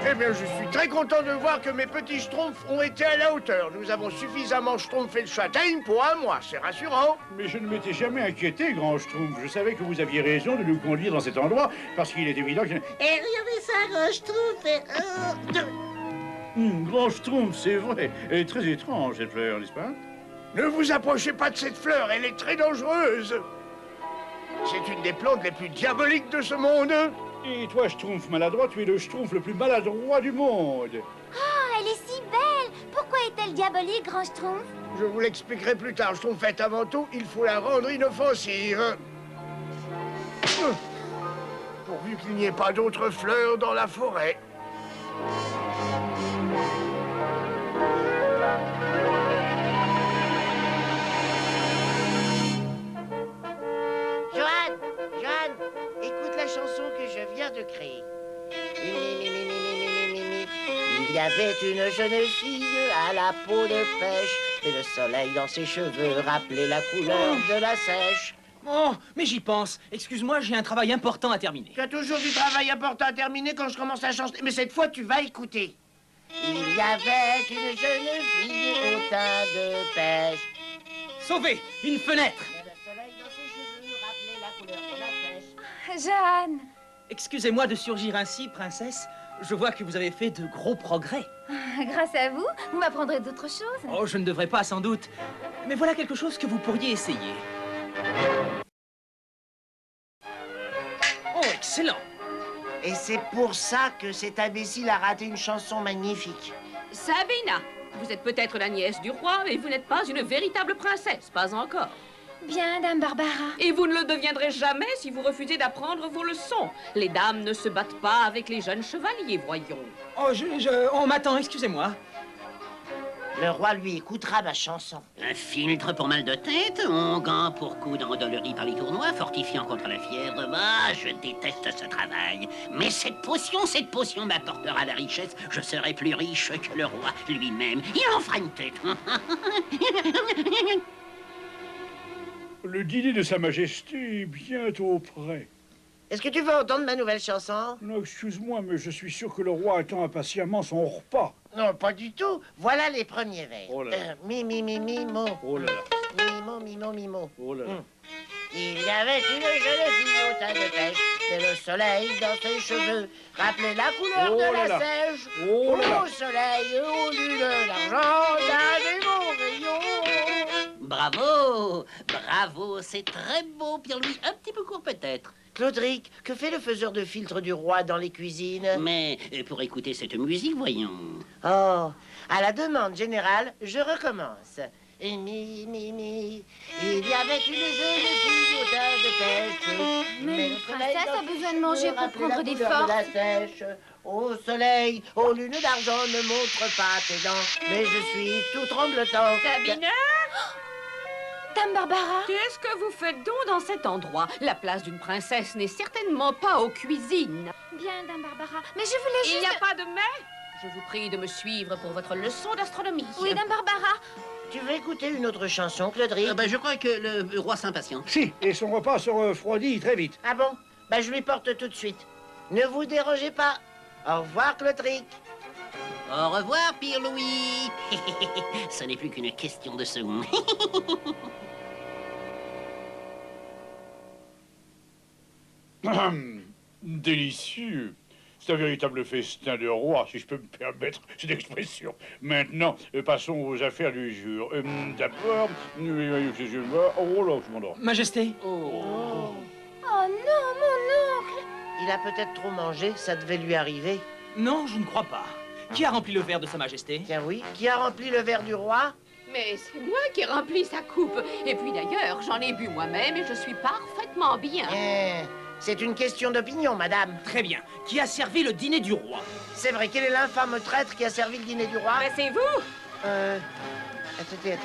Eh bien, je suis très content de voir que mes petits schtroumpfs ont été à la hauteur. Nous avons suffisamment schtroumpfé le châtaigne pour un mois, c'est rassurant. Mais je ne m'étais jamais inquiété, grand Schtroumpf. Je savais que vous aviez raison de nous conduire dans cet endroit, parce qu'il est évident que... Et regardez ça, grand Schtroumpf. Grand Schtroumpf, c'est vrai. Elle est très étrange, cette fleur, n'est-ce pas? Ne vous approchez pas de cette fleur, elle est très dangereuse. C'est une des plantes les plus diaboliques de ce monde. Et toi, Schtroumpf maladroit, tu es le Schtroumpf le plus maladroit du monde. Oh, elle est si belle! Pourquoi est-elle diabolique, grand Schtroumpf? Je vous l'expliquerai plus tard. Schtroumpfette, avant tout, il faut la rendre inoffensive. Pourvu qu'il n'y ait pas d'autres fleurs dans la forêt. Joanne, écoute la chanson que je viens de créer. Il y avait une jeune fille à la peau de pêche, et le soleil dans ses cheveux rappelait la couleur de la sèche. Oh, mais j'y pense. Excuse-moi, j'ai un travail important à terminer. Tu as toujours du travail important à terminer quand je commence à chanter, mais cette fois tu vas écouter. Il y avait une jeune fille au teint de pêche. Sauvé, une fenêtre. Et le soleil dans ses cheveux rappelait la couleur de la sèche. Jeanne! Excusez-moi de surgir ainsi, princesse. Je vois que vous avez fait de gros progrès. Grâce à vous, vous m'apprendrez d'autres choses. Oh, je ne devrais pas, sans doute. Mais voilà quelque chose que vous pourriez essayer. Oh, excellent. Et c'est pour ça que cet imbécile a raté une chanson magnifique. Sabina, vous êtes peut-être la nièce du roi, mais vous n'êtes pas une véritable princesse, pas encore. Bien, Dame Barbara. Et vous ne le deviendrez jamais si vous refusez d'apprendre vos leçons. Les dames ne se battent pas avec les jeunes chevaliers, voyons. Oh, on m'attend, excusez-moi. Le roi lui écoutera ma chanson. Un filtre pour mal de tête, onguent pour coups d'endoloris par les tournois, fortifiant contre la fièvre. Bah, je déteste ce travail. Mais cette potion m'apportera la richesse. Je serai plus riche que le roi lui-même. Il en fera une tête. Le dîner de Sa Majesté est bientôt prêt. Est-ce que tu veux entendre ma nouvelle chanson? Non, excuse-moi, mais je suis sûr que le roi attend impatiemment son repas. Non, pas du tout. Voilà les premiers vers. Oh là là. Mimo. Oh là là. Mimo. Oh là là. Il y avait une jeune fille au teint de pêche, et le soleil dans ses cheveux rappelait la couleur Oh de là la là. sèche. Oh là là. Au soleil, aux lunes, l'argent, d'un des beaux rayons. Bravo, c'est très beau, Pierre-Louis. Un petit peu court peut-être. Claudric, que fait le faiseur de filtre du roi dans les cuisines? Mais pour écouter cette musique, voyons. Oh, à la demande générale, je recommence. Et il y avait une jeune fille au teint de pêche. Mais une le soleil princesse dans a ses besoin de cheveux manger pour rappelait prendre la des couleur de forces. la sèche. Au soleil, aux lunes d'argent, ne montre pas tes dents, mais je suis tout tremblotant. Sabina, Dame Barbara? qu'est-ce que vous faites donc dans cet endroit? La place d'une princesse n'est certainement pas aux cuisines. Bien, Dame Barbara. Mais je voulais Il juste... n'y a pas de mais. Je vous prie de me suivre pour votre leçon d'astronomie. Oui, Dame Barbara. Tu veux écouter une autre chanson, Claudric? Je crois que le roi s'impatiente. Si, et son repas se refroidit très vite. Ah bon? Ben, je lui porte tout de suite. Ne vous dérangez pas. Au revoir, Claudric. Au revoir, Pierre-Louis. Ce n'est plus qu'une question de secondes. Délicieux. C'est un véritable festin de roi, si je peux me permettre cette expression. Maintenant, passons aux affaires du jour. D'abord, oh là, je m'endors. Majesté. Oh non, mon oncle! Il a peut-être trop mangé, ça devait lui arriver. Non, je ne crois pas. Qui a rempli le verre de Sa Majesté? Tiens oui, qui a rempli le verre du roi? Mais c'est moi qui ai rempli sa coupe. Et puis d'ailleurs, j'en ai bu moi-même et je suis parfaitement bien. C'est une question d'opinion, madame. Très bien. Qui a servi le dîner du roi? C'est vrai, quel est l'infâme traître qui a servi le dîner du roi? Mais c'est vous! Attendez.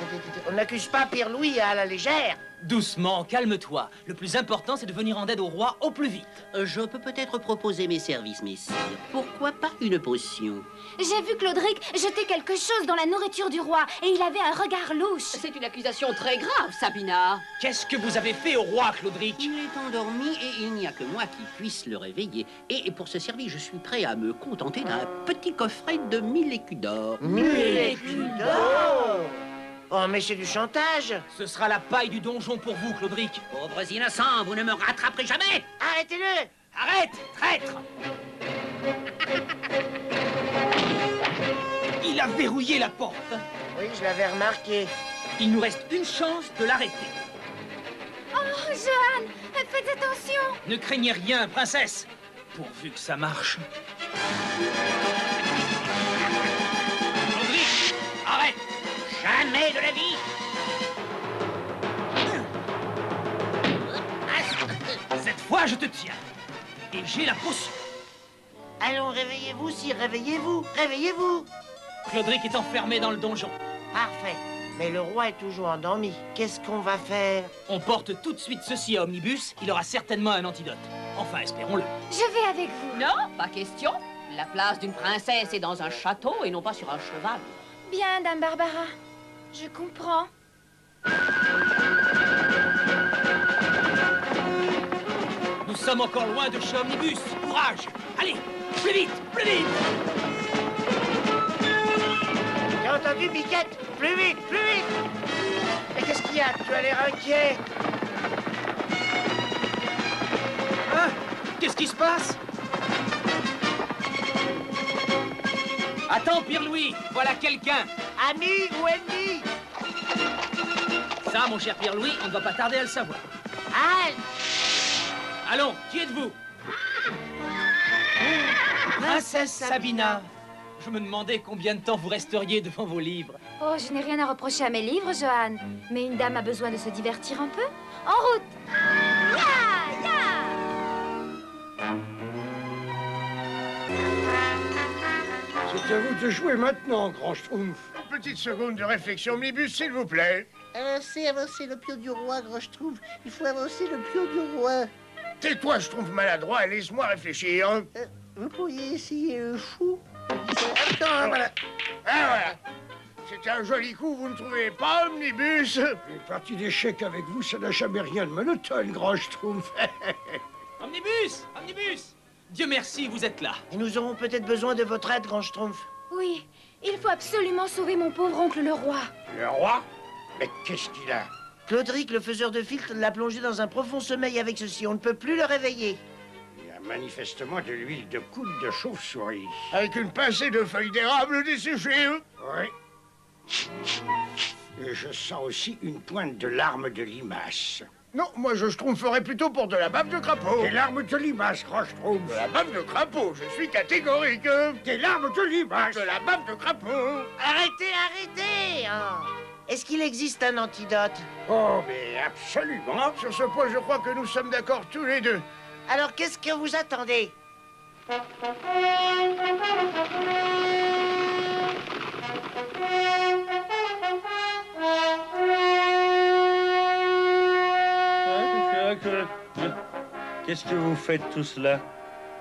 On n'accuse pas Pierre-Louis à la légère. Doucement, calme-toi. Le plus important, c'est de venir en aide au roi au plus vite. Je peux peut-être proposer mes services, messieurs. Pourquoi pas une potion? J'ai vu Claudric jeter quelque chose dans la nourriture du roi et il avait un regard louche. C'est une accusation très grave, Sabina. Qu'est-ce que vous avez fait au roi, Claudric? Il est endormi et il n'y a que moi qui puisse le réveiller. Et pour ce service, je suis prêt à me contenter d'un petit coffret de 1000 écus d'or. 1000 écus d'or! Oh, mais c'est du chantage. Ce sera la paille du donjon pour vous, Claudric. Pauvres innocents, vous ne me rattraperez jamais! Arrêtez-le! Arrête, traître! Il a verrouillé la porte. Oui, je l'avais remarqué. Il nous reste une chance de l'arrêter. Oh, Johan, faites attention! Ne craignez rien, princesse. Pourvu que ça marche. Claudric, arrête! Jamais de la vie! Cette fois, je te tiens. Et j'ai la potion. Allons, réveillez-vous, sire, réveillez-vous, réveillez-vous. Claudric est enfermé dans le donjon. Parfait. Mais le roi est toujours endormi. Qu'est-ce qu'on va faire? On porte tout de suite ceci à Omnibus. Il aura certainement un antidote. Enfin, espérons-le. Je vais avec vous. Non, pas question. La place d'une princesse est dans un château et non pas sur un cheval. Bien, Dame Barbara. Je comprends. Nous sommes encore loin de chez Omnibus. Courage! Allez, plus vite, plus vite! T'as entendu, Biquette? Plus vite, plus vite! Mais qu'est-ce qu'il y a? Tu as l'air inquiet. Hein? Qu'est-ce qui se passe? Attends, Pierre-Louis, voilà quelqu'un. Ami ou ennemi? Ça, mon cher Pierre-Louis, on ne va pas tarder à le savoir. Halte! Allons, qui êtes-vous? Princesse Sabina. Je me demandais combien de temps vous resteriez devant vos livres. Oh, je n'ai rien à reprocher à mes livres, Johan. Mais une dame a besoin de se divertir un peu. En route! Ya, ya! C'est à vous de jouer maintenant, grand Schtroumpf. Une petite seconde de réflexion, Omnibus, s'il vous plaît. C'est avancer le pion du roi, grand Schtroumpf. Il faut avancer le pion du roi. Tais-toi, Schtroumpf maladroit, et laisse-moi réfléchir. Vous pourriez essayer le fou. Attends, voilà. Ah, voilà. C'était un joli coup, vous ne trouvez pas, Omnibus? Une partie d'échecs avec vous, ça n'a jamais rien de monotone, grand Schtroumpf. Omnibus! Omnibus! Dieu merci, vous êtes là. Et nous aurons peut-être besoin de votre aide, grand Schtroumpf. Oui, il faut absolument sauver mon pauvre oncle le roi. Le roi? Mais qu'est-ce qu'il a? Claudric, le faiseur de filtre, l'a plongé dans un profond sommeil avec ceci. On ne peut plus le réveiller. Il y a manifestement de l'huile de coude de chauve-souris. Avec une pincée de feuilles d'érable desséchées. Oui. Et je sens aussi une pointe de larmes de limace. Non, moi je Schtroumpferais plutôt pour de la bave de crapaud. Des larmes de limace, grand Schtroumpf. De la bave de crapaud, je suis catégorique. Des larmes de limace. De la bave de crapaud. Arrêtez, arrêtez! Oh. Est-ce qu'il existe un antidote? Oh, mais absolument. Sur ce point, je crois que nous sommes d'accord tous les deux. Alors qu'est-ce que vous attendez? Qu'est-ce que vous faites tout cela?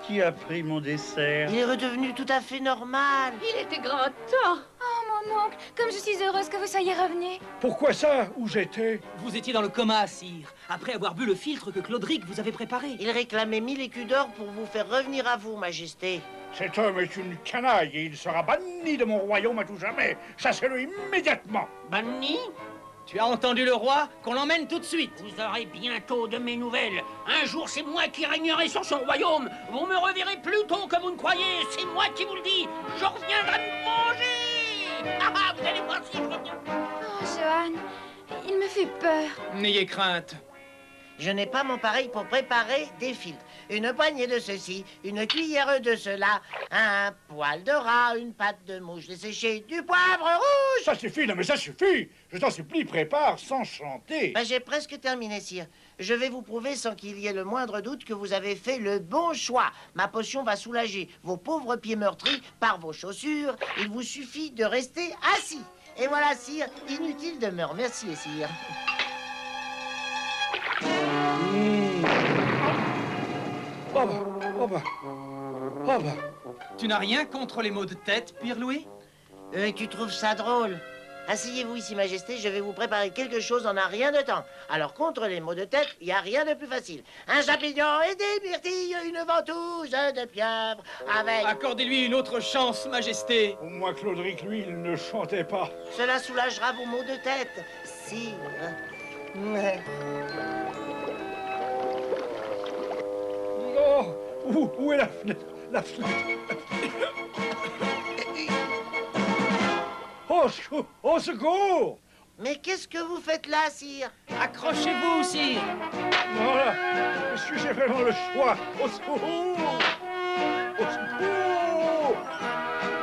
Qui a pris mon dessert? Il est redevenu tout à fait normal. Il était grand temps. Oh, mon oncle, comme je suis heureuse que vous soyez revenu. Pourquoi ça? Où j'étais? Vous étiez dans le coma, sire, après avoir bu le filtre que Claudric vous avait préparé. Il réclamait 1000 écus d'or pour vous faire revenir à vous, Majesté. Cet homme est une canaille et il sera banni de mon royaume à tout jamais. Chassez-le immédiatement. Banni? Tu as entendu le roi? Qu'on l'emmène tout de suite. Vous aurez bientôt de mes nouvelles. Un jour, c'est moi qui régnerai sur son royaume. Vous me reverrez plus tôt que vous ne croyez. C'est moi qui vous le dis. Je reviendrai me venger. Ah, vous allez voir si je reviens. Oh, Johan, il me fait peur. N'ayez crainte. Je n'ai pas mon pareil pour préparer des filtres. Une poignée de ceci, une cuillère de cela, un poil de rat, une patte de mouche desséchée, du poivre rouge. Ça suffit, non mais ça suffit. Je t'en supplie, prépare sans chanter. Ben, j'ai presque terminé, sire. Je vais vous prouver sans qu'il y ait le moindre doute que vous avez fait le bon choix. Ma potion va soulager vos pauvres pieds meurtris par vos chaussures. Il vous suffit de rester assis. Et voilà, sire, inutile de me remercier, sire. Tu n'as rien contre les maux de tête, Pierre-Louis? Tu trouves ça drôle? Asseyez-vous ici, Majesté, je vais vous préparer quelque chose en un rien de temps. Alors, contre les maux de tête, il n'y a rien de plus facile. Un champignon et des myrtilles, une ventouse de pieuvre, avec... Accordez-lui une autre chance, Majesté. Au moins, Claudric, lui, il ne chantait pas. Cela soulagera vos maux de tête, sire. Oh, où est la fenêtre? La fenêtre. Au secours! Mais qu'est-ce que vous faites là, sire? Accrochez-vous, sire. Voilà. Monsieur, j'ai vraiment le choix. Au secours! Au secours!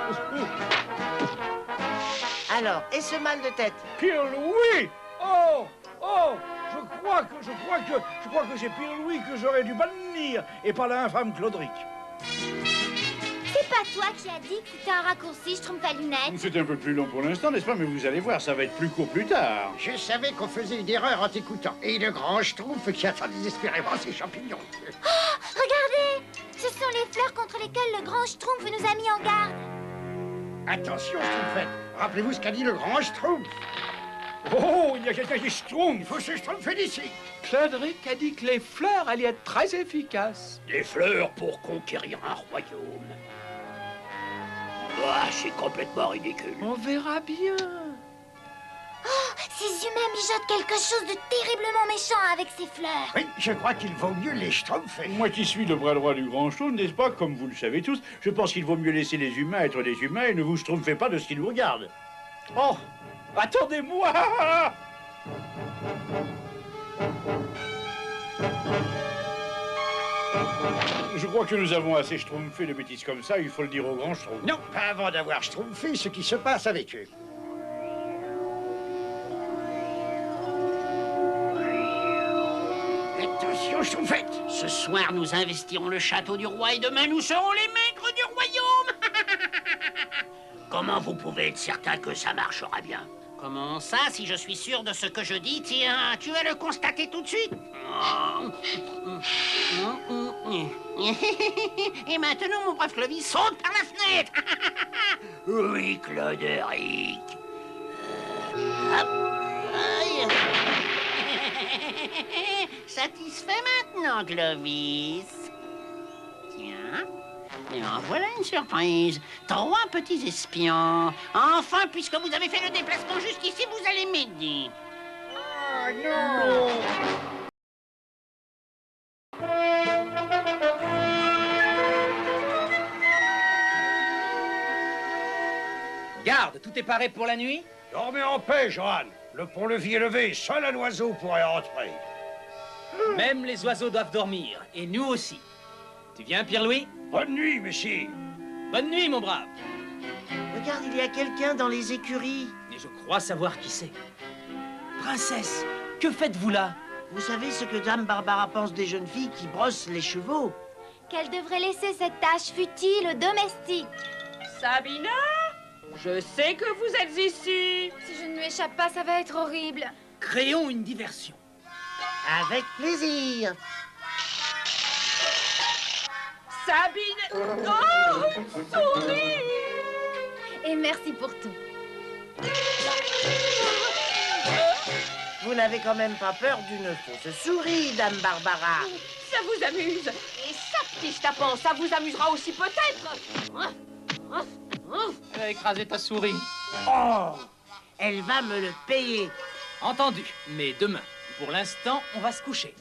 Au secours! Alors, et ce mal de tête? Pierre-Louis! Oh! Je crois que c'est Pierre-Louis que j'aurais dû bannir et pas l'infâme Claudric. C'est pas toi qui as dit que c'était un raccourci, je trompe ta lunette. C'est un peu plus long pour l'instant, n'est-ce pas? Mais vous allez voir, ça va être plus court plus tard. Je savais qu'on faisait une erreur en t'écoutant. Et le grand schtroumpf qui attend désespérément ses champignons. Oh, regardez! Ce sont les fleurs contre lesquelles le grand schtroumpf nous a mis en garde. Attention, Schtroumpfette. Rappelez-vous ce qu'a dit le grand schtroumpf. Oh, il y a quelqu'un qui schtroumpf. Il faut se schtroumpfer d'ici. Claudric a dit que les fleurs allaient être très efficaces. Des fleurs pour conquérir un royaume. Ah, c'est complètement ridicule. On verra bien. Oh, ces humains mijotent quelque chose de terriblement méchant avec ces fleurs. Oui, je crois qu'il vaut mieux les schtroumpfer. Moi qui suis le bras droit du grand schtroumpf, n'est-ce pas? Comme vous le savez tous, je pense qu'il vaut mieux laisser les humains être des humains et ne vous schtroumpfez pas de ce qui nous regarde. Oh, attendez-moi! Je crois que nous avons assez schtroumpfé de bêtises comme ça, il faut le dire au grand schtroumpf. Non, pas avant d'avoir schtroumpfé ce qui se passe avec eux. Attention, schtroumpfette. Ce soir, nous investirons le château du roi et demain, nous serons les maîtres du royaume. Comment vous pouvez être certain que ça marchera bien? Comment ça, si je suis sûr de ce que je dis? Tiens, tu vas le constater tout de suite. Et maintenant, mon brave Clovis, saute par la fenêtre. Oui, Clauderic. Hop. Aïe. Satisfait maintenant, Clovis. Tiens. Et en voilà une surprise. 3 petits espions. Enfin, puisque vous avez fait le déplacement jusqu'ici, vous allez m'aider. Oh non! Garde, tout est paré pour la nuit? Dormez en paix, Johan. Le pont-levis est levé, seul un oiseau pourrait entrer. Même les oiseaux doivent dormir, et nous aussi. Tu viens, Pierre-Louis? Bonne nuit, messieurs. Bonne nuit, mon brave. Regarde, il y a quelqu'un dans les écuries. Et je crois savoir qui c'est. Princesse, que faites-vous là? Vous savez ce que Dame Barbara pense des jeunes filles qui brossent les chevaux? Qu'elle devrait laisser cette tâche futile aux domestiques. Sabina, je sais que vous êtes ici. Si je ne lui échappe pas, ça va être horrible. Créons une diversion. Avec plaisir. Sabine... Oh, souris! Et merci pour tout. Vous n'avez quand même pas peur d'une fausse souris, Dame Barbara? Ça vous amuse? Et ça Tige tapant, ça vous amusera aussi peut-être. Elle a écrasé ta souris. Oh, elle va me le payer. Entendu, mais demain. Pour l'instant, on va se coucher.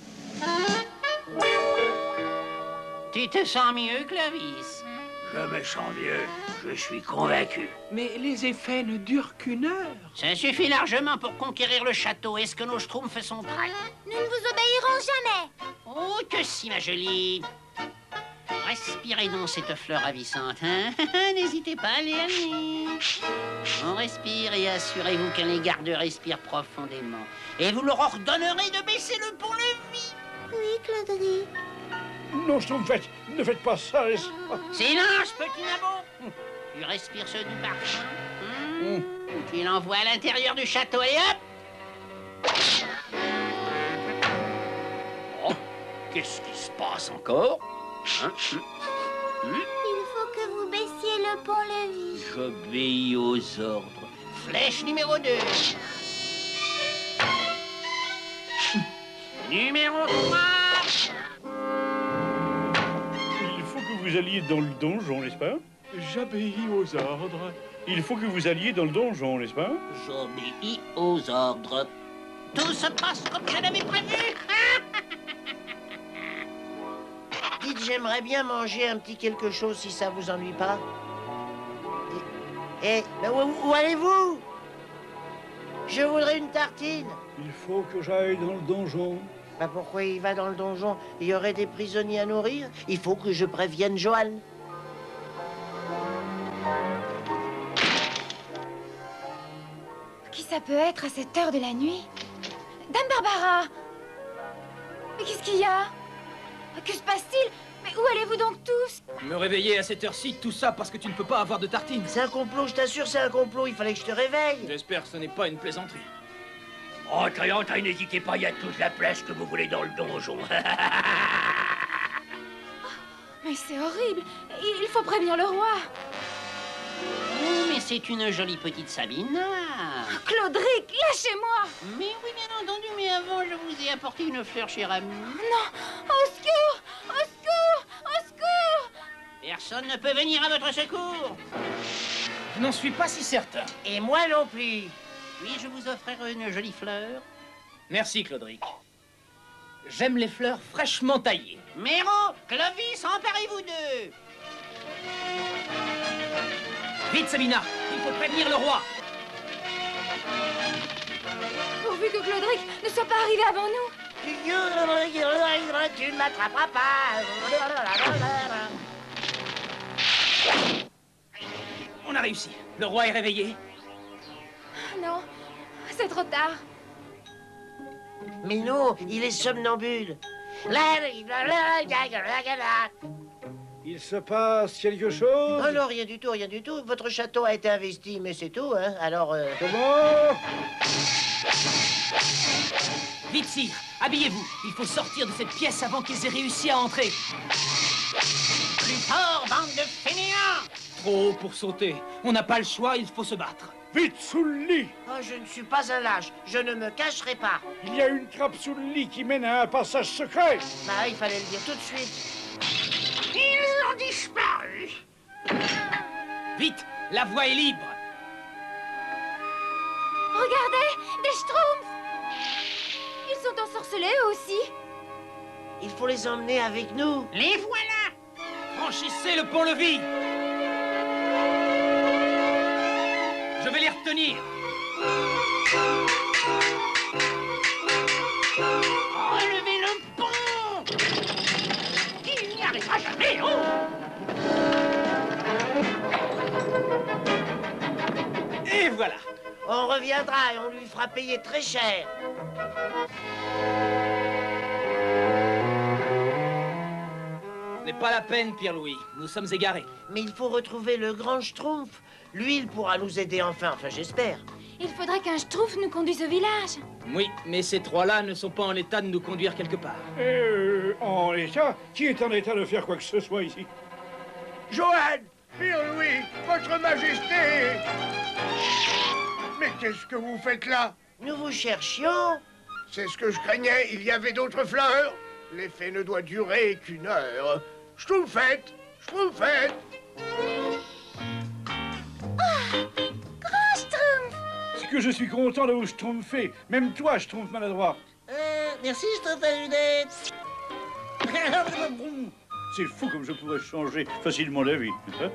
Tu te sens mieux, Clovis? Je me sens mieux. Je suis convaincu. Mais les effets ne durent qu'1 heure. Ça suffit largement pour conquérir le château. Est-ce que nos schtroumpfs sont prêts? Nous ne vous obéirons jamais. Oh, que si, ma jolie. Respirez donc cette fleur ravissante, hein? N'hésitez pas, allez. On respire et assurez-vous qu'un les gardes respire profondément. Et vous leur ordonnerez de baisser le pont-levis. Oui, Claudry. Non, Schtroumpfette, ne faites pas ça, n'est-ce pas? Silence, petit nabot. Tu respires ce doux parfum. Tu l'envoies à l'intérieur du château et hop. Oh, qu'est-ce qui se passe encore? Hein? Il faut que vous baissiez le pont-levis. J'obéis aux ordres. Flèche numéro 2. Numéro 3. Il faut que vous alliez dans le donjon, n'est-ce pas? J'obéis aux ordres. Il faut que vous alliez dans le donjon, n'est-ce pas? J'obéis aux ordres. Tout se passe comme je l'avais prévu. Dites, j'aimerais bien manger un petit quelque chose si ça vous ennuie pas. Et où allez-vous? Je voudrais une tartine. Il faut que j'aille dans le donjon. Bah pourquoi il va dans le donjon? Il y aurait des prisonniers à nourrir. Il faut que je prévienne Johan. Qui ça peut être à cette heure de la nuit? Dame Barbara! Mais qu'est-ce qu'il y a? Que se passe-t-il? Mais où allez-vous donc tous? Me réveiller à cette heure-ci, tout ça parce que tu ne peux pas avoir de tartine. C'est un complot, je t'assure, c'est un complot. Il fallait que je te réveille. J'espère que ce n'est pas une plaisanterie. Entrez, n'hésitez pas, il y a toute la place que vous voulez dans le donjon. Mais c'est horrible. Il faut prévenir le roi. Oh, mais c'est une jolie petite Sabina. Claudric, lâchez-moi. Mais oui, bien entendu, mais avant, je vous ai apporté une fleur, cher ami. Non, au secours! Au secours! Au secours! Personne ne peut venir à votre secours. Je n'en suis pas si certain. Et moi non plus. Puis-je vous offrir une jolie fleur? Merci, Claudric. J'aime les fleurs fraîchement taillées. Méro, Clovis, emparez-vous d'eux. Vite, Sabina, il faut prévenir le roi. Pourvu que Claudric ne soit pas arrivé avant nous. Tu ne m'attraperas pas. On a réussi. Le roi est réveillé. Non, c'est trop tard. Mais non, il est somnambule. Il se passe quelque chose? Oh non, rien du tout, rien du tout. Votre château a été investi, mais c'est tout, hein. Alors, Comment? Vite, sire, habillez-vous. Il faut sortir de cette pièce avant qu'ils aient réussi à entrer. Plus fort, bande de fainéants! Trop haut pour sauter. On n'a pas le choix, il faut se battre. Vite, sous le lit! oh, je ne suis pas un lâche. Je ne me cacherai pas. Il y a une trappe sous le lit qui mène à un passage secret! Bah, il fallait le dire tout de suite. Ils ont disparu. Vite, la voie est libre. Regardez, des schtroumpfs. Ils sont ensorcelés eux aussi. Il faut les emmener avec nous. Les voilà. Franchissez le pont-levis. Je vais les retenir. Relevez le pont. Il n'y arrivera jamais, oh. Et voilà. On reviendra et on lui fera payer très cher. Ce n'est pas la peine, Pierre-Louis. Nous sommes égarés. Mais il faut retrouver le grand Schtroumpf. Lui, il pourra nous aider enfin, j'espère. Il faudrait qu'un schtroumpf nous conduise au village. Oui, mais ces trois-là ne sont pas en état de nous conduire quelque part. En état? Qui est en état de faire quoi que ce soit ici? Johan, Pierre-Louis, votre majesté. Mais qu'est-ce que vous faites là? Nous vous cherchions. C'est ce que je craignais, il y avait d'autres fleurs. L'effet ne doit durer qu'1 heure. Schtroumpfette, Schtroumpfette. Grand Schtroumpf! Est-ce que je suis content de vous schtroumpfer? Même toi, Schtroumpf maladroit. Merci, Schtroumpf à lunettes. C'est fou comme je pourrais changer facilement la vie. Hein?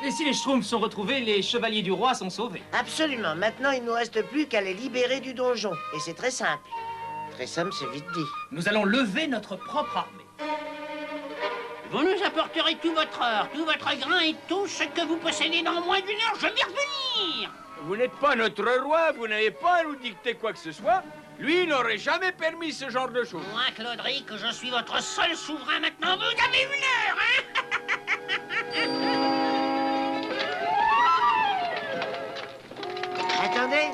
Et si les Schtroumpfs sont retrouvés, les chevaliers du roi sont sauvés. Absolument. Maintenant, il ne nous reste plus qu'à les libérer du donjon. Et c'est très simple. Très simple, c'est vite dit. Nous allons lever notre propre armée. Vous nous apporterez tout votre or, tout votre grain et tout ce que vous possédez dans moins d'une heure. Je vais revenir. Vous n'êtes pas notre roi, vous n'avez pas à nous dicter quoi que ce soit. Lui n'aurait jamais permis ce genre de choses. Moi, Claudric, je suis votre seul souverain maintenant. Vous avez une heure, hein? Attendez,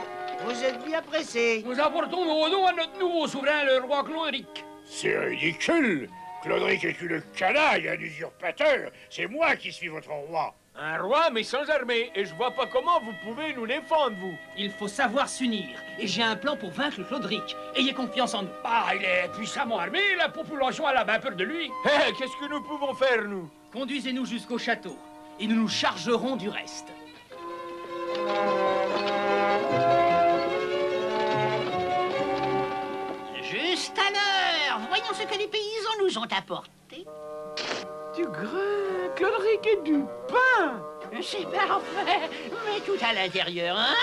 vous êtes bien pressé. Nous apportons nos dons à notre nouveau souverain, le roi Claudric. C'est ridicule. Claudric est une canaille, un usurpateur. C'est moi qui suis votre roi. Un roi, mais sans armée. Et je vois pas comment vous pouvez nous défendre, vous. Il faut savoir s'unir. Et j'ai un plan pour vaincre Claudric. Ayez confiance en nous. Ah, il est puissamment armé, la population a la bien peur de lui. Hé, qu'est-ce que nous pouvons faire, nous? Conduisez-nous jusqu'au château. Et nous nous chargerons du reste. Juste à l'heure. Voyons ce que les paysans nous ont apporté. Du grain, Claudric et du pain. C'est parfait, mais tout à l'intérieur, hein?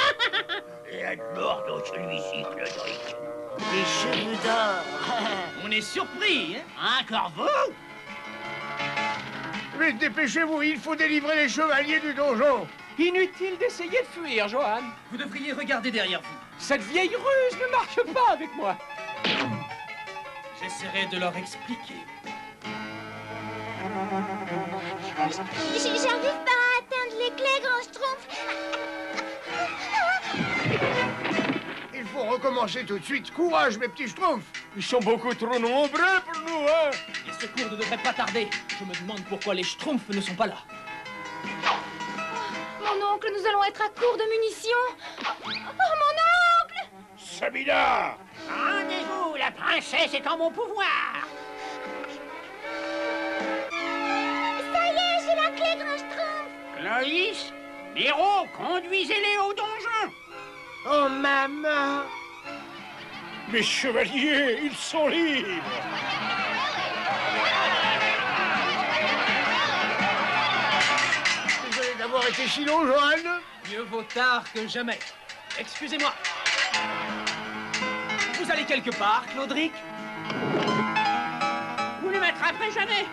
Il a de l'or dans celui-ci, Claudric. Des cheveux d'or. On est surpris, hein? Encore vous? Mais dépêchez-vous, il faut délivrer les chevaliers du donjon. Inutile d'essayer de fuir, Johan. Vous devriez regarder derrière vous. Cette vieille ruse ne marche pas avec moi. J'essaierai de leur expliquer. J'arrive pas à atteindre les clés, Grand Schtroumpf. Il faut recommencer tout de suite. Courage, mes petits schtroumpfs. Ils sont beaucoup trop nombreux pour nous, hein. Les secours ne devraient pas tarder. Je me demande pourquoi les Schtroumpfs ne sont pas là. Mon oncle, nous allons être à court de munitions. Oh, mon oncle! Sabina! Rendez-vous, la princesse est en mon pouvoir. Ça y est, j'ai la clé, Grand Schtroumpf. Cloïs, Héros, conduisez-les au donjon. Oh, maman! Mes chevaliers, ils sont libres! Désolé d'avoir été si long, Johan. Mieux vaut tard que jamais. Excusez-moi. Vous allez quelque part, Claudric? Vous ne m'attraperez jamais.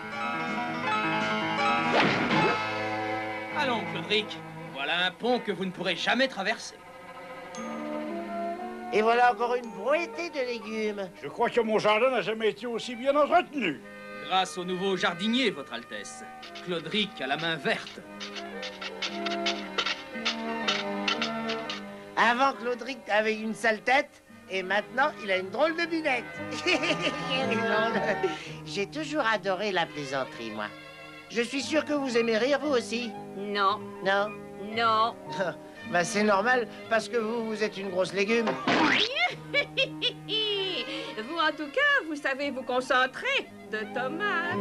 Allons, Claudric. Voilà un pont que vous ne pourrez jamais traverser. Et voilà encore une brouetée de légumes. Je crois que mon jardin n'a jamais été aussi bien entretenu. Grâce au nouveau jardinier, Votre Altesse. Claudric a la main verte. Avant, Claudric avait une sale tête, et maintenant, il a une drôle de binette. J'ai toujours adoré la plaisanterie, moi. Je suis sûr que vous aimez rire, vous aussi. Non. Non? Non. Bah, c'est normal, parce que vous êtes une grosse légume. Vous, en tout cas, vous savez vous concentrer de tomates.